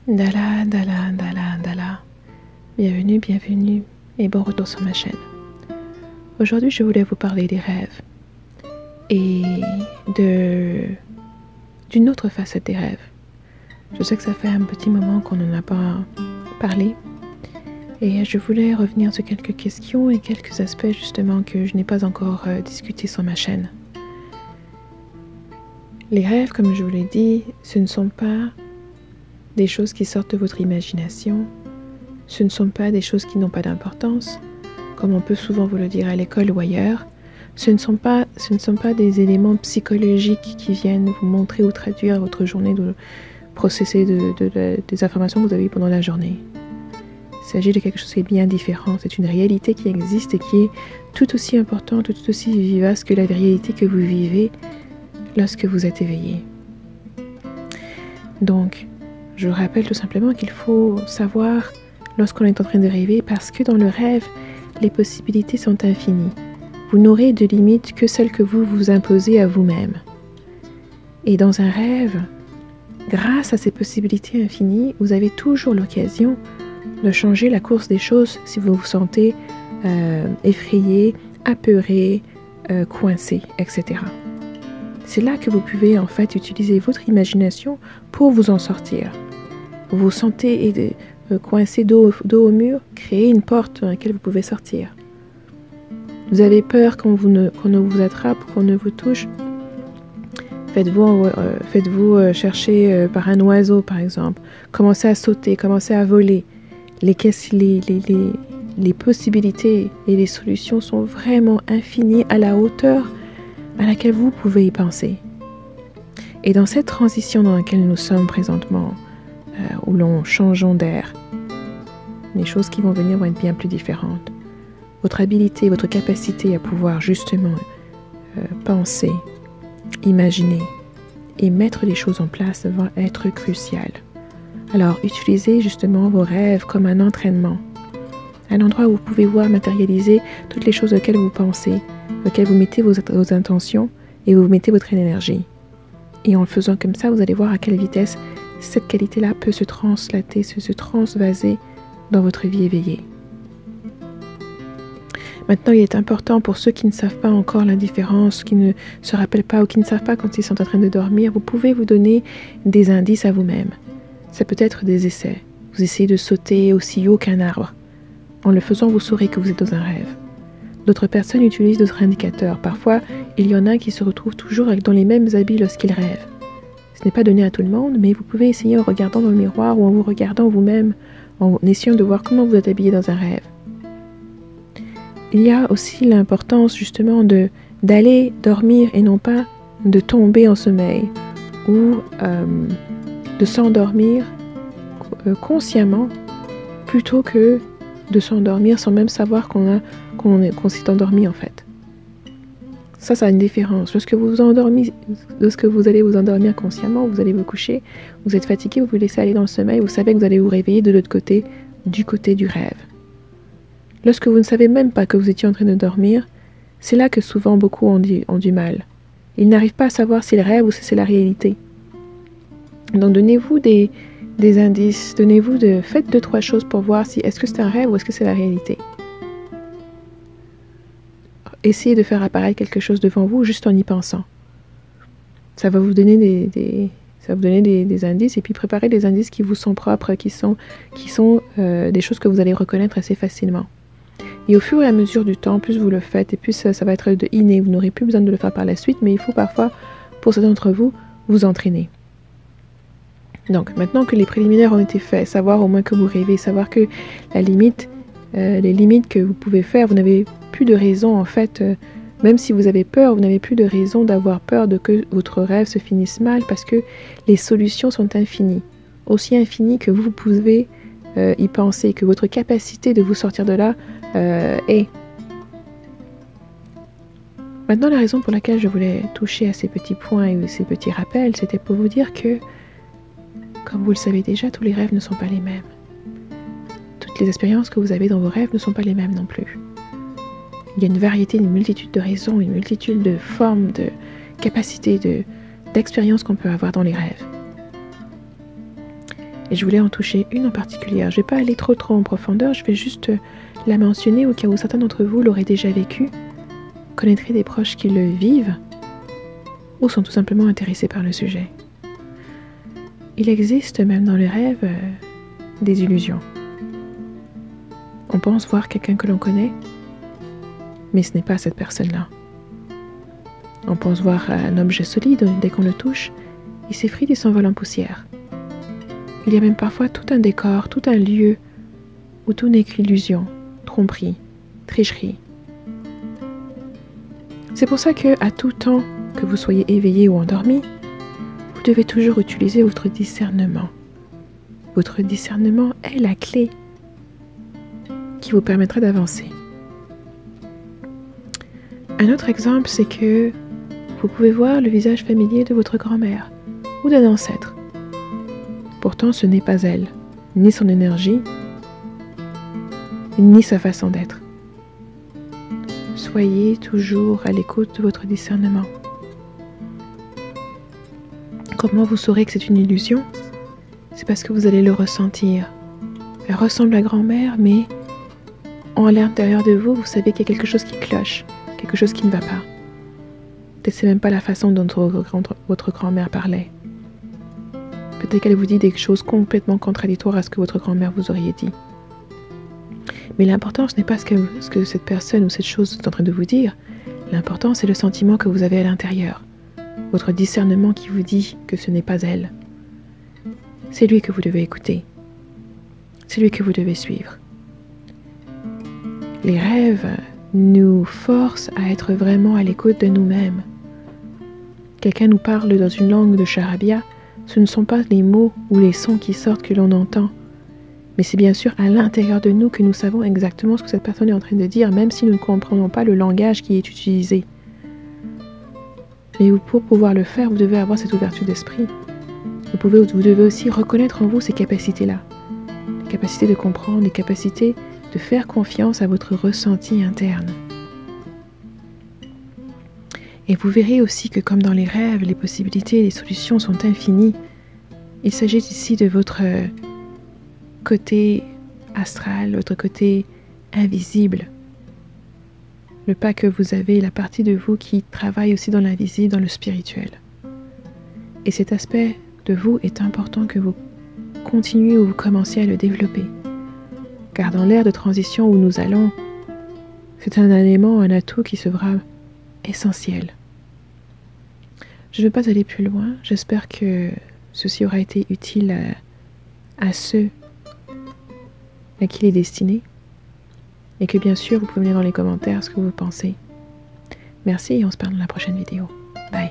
Dala, dala, dala, dala. Bienvenue, bienvenue et bon retour sur ma chaîne. Aujourd'hui, je voulais vous parler des rêves et d'une autre facette des rêves. Je sais que ça fait un petit moment qu'on n'en a pas parlé et je voulais revenir sur quelques questions et quelques aspects justement que je n'ai pas encore discuté sur ma chaîne. Les rêves, comme je vous l'ai dit, ce ne sont pas des choses qui sortent de votre imagination, ce ne sont pas des choses qui n'ont pas d'importance, comme on peut souvent vous le dire à l'école ou ailleurs. Ce ne sont pas des éléments psychologiques qui viennent vous montrer ou traduire votre journée, de processer des informations que vous avez eues pendant la journée. Il s'agit de quelque chose qui est bien différent. C'est une réalité qui existe et qui est tout aussi importante, tout aussi vivace que la réalité que vous vivez lorsque vous êtes éveillé. Donc, je vous rappelle tout simplement qu'il faut savoir lorsqu'on est en train de rêver, parce que dans le rêve, les possibilités sont infinies. Vous n'aurez de limites que celles que vous vous imposez à vous-même. Et dans un rêve, grâce à ces possibilités infinies, vous avez toujours l'occasion de changer la course des choses si vous vous sentez effrayé, apeuré, coincé, etc. C'est là que vous pouvez en fait utiliser votre imagination pour vous en sortir. Vous vous sentez coincé dos au mur, créez une porte dans laquelle vous pouvez sortir. Vous avez peur qu'on ne vous attrape, qu'on ne vous touche. Faites-vous chercher par un oiseau, par exemple. Commencez à sauter, commencez à voler. Les possibilités et les solutions sont vraiment infinies à la hauteur à laquelle vous pouvez y penser. Et dans cette transition dans laquelle nous sommes présentement, où l'on changeons d'air, les choses qui vont venir vont être bien plus différentes. Votre habilité, votre capacité à pouvoir justement penser, imaginer et mettre les choses en place va être cruciale. Alors, utilisez justement vos rêves comme un entraînement, un endroit où vous pouvez voir matérialiser toutes les choses auxquelles vous pensez, auxquelles vous mettez vos intentions et vous mettez votre énergie. Et en le faisant comme ça, vous allez voir à quelle vitesse cette qualité-là peut se translater, se transvaser dans votre vie éveillée. Maintenant, il est important pour ceux qui ne savent pas encore la différence, qui ne se rappellent pas ou qui ne savent pas quand ils sont en train de dormir, vous pouvez vous donner des indices à vous-même. Ça peut être des essais. Vous essayez de sauter aussi haut qu'un arbre. En le faisant, vous saurez que vous êtes dans un rêve. D'autres personnes utilisent d'autres indicateurs. Parfois, il y en a qui se retrouvent toujours dans les mêmes habits lorsqu'ils rêvent. Ce n'est pas donné à tout le monde, mais vous pouvez essayer en regardant dans le miroir ou en vous regardant vous-même, en essayant de voir comment vous êtes habillé dans un rêve. Il y a aussi l'importance justement d'aller dormir et non pas de tomber en sommeil ou de s'endormir consciemment plutôt que de s'endormir sans même savoir qu'on s'est endormi en fait. Ça a une différence. Lorsque vous allez vous endormir consciemment, vous allez vous coucher, vous êtes fatigué, vous vous laissez aller dans le sommeil, vous savez que vous allez vous réveiller de l'autre côté, du côté du rêve. Lorsque vous ne savez même pas que vous étiez en train de dormir, c'est là que souvent beaucoup ont du mal. Ils n'arrivent pas à savoir si c'est le rêve ou si c'est la réalité. Donc donnez-vous des indices, faites 2-3 choses pour voir si est-ce que c'est un rêve ou est-ce que c'est la réalité. Essayez de faire apparaître quelque chose devant vous juste en y pensant. Ça va vous donner des indices et puis préparez des indices qui vous sont propres, qui sont des choses que vous allez reconnaître assez facilement. Et au fur et à mesure du temps, plus vous le faites et plus ça va être de inné. Vous n'aurez plus besoin de le faire par la suite, mais il faut parfois, pour certains d'entre vous, vous entraîner. Donc, maintenant que les préliminaires ont été faits, savoir au moins que vous rêvez, savoir que les limites que vous pouvez faire, vous n'avez plus de raison en fait, même si vous avez peur, vous n'avez plus de raison d'avoir peur de que votre rêve se finisse mal parce que les solutions sont infinies, aussi infinies que vous pouvez y penser, que votre capacité de vous sortir de là est. Maintenant, la raison pour laquelle je voulais toucher à ces petits points et ces petits rappels, c'était pour vous dire que, comme vous le savez déjà, tous les rêves ne sont pas les mêmes. Toutes les expériences que vous avez dans vos rêves ne sont pas les mêmes non plus. Il y a une variété, une multitude de raisons, une multitude de formes, de capacités, d'expériences qu'on peut avoir dans les rêves. Et je voulais en toucher une en particulier. Je ne vais pas aller trop en profondeur, je vais juste la mentionner au cas où certains d'entre vous l'auraient déjà vécu, connaîtraient des proches qui le vivent ou sont tout simplement intéressés par le sujet. Il existe même dans les rêves des illusions. On pense voir quelqu'un que l'on connaît, mais ce n'est pas cette personne-là. On pense voir un objet solide, dès qu'on le touche, il s'effrite et s'envole en poussière. Il y a même parfois tout un décor, tout un lieu où tout n'est qu'illusion, tromperie, tricherie. C'est pour ça que, à tout temps, que vous soyez éveillé ou endormi, vous devez toujours utiliser votre discernement. Votre discernement est la clé qui vous permettra d'avancer. Un autre exemple, c'est que vous pouvez voir le visage familier de votre grand-mère ou d'un ancêtre. Pourtant, ce n'est pas elle, ni son énergie, ni sa façon d'être. Soyez toujours à l'écoute de votre discernement. Comment vous saurez que c'est une illusion? C'est parce que vous allez le ressentir. Elle ressemble à grand-mère, mais en l'intérieur de vous, vous savez qu'il y a quelque chose qui cloche, quelque chose qui ne va pas. Peut-être c'est même pas la façon dont votre grand-mère parlait. Peut-être qu'elle vous dit des choses complètement contradictoires à ce que votre grand-mère vous aurait dit. Mais l'important, ce n'est pas ce que cette personne ou cette chose est en train de vous dire. L'important, c'est le sentiment que vous avez à l'intérieur. Votre discernement qui vous dit que ce n'est pas elle. C'est lui que vous devez écouter. C'est lui que vous devez suivre. Les rêves nous forcent à être vraiment à l'écoute de nous-mêmes. Quelqu'un nous parle dans une langue de charabia, ce ne sont pas les mots ou les sons qui sortent que l'on entend, mais c'est bien sûr à l'intérieur de nous que nous savons exactement ce que cette personne est en train de dire, même si nous ne comprenons pas le langage qui est utilisé. Mais pour pouvoir le faire, vous devez avoir cette ouverture d'esprit. Vous devez aussi reconnaître en vous ces capacités-là. Les capacités de comprendre, les capacités de faire confiance à votre ressenti interne. Et vous verrez aussi que comme dans les rêves, les possibilités et les solutions sont infinies. Il s'agit ici de votre côté astral, votre côté invisible. Le pas que vous avez, la partie de vous qui travaille aussi dans l'invisible, dans le spirituel. Et cet aspect de vous est important que vous continuez ou vous commenciez à le développer. Car dans l'ère de transition où nous allons, c'est un élément, un atout qui sera essentiel. Je ne vais pas aller plus loin. J'espère que ceci aura été utile à ceux à qui il est destiné. Et que bien sûr, vous pouvez me dire dans les commentaires ce que vous pensez. Merci et on se parle dans la prochaine vidéo. Bye.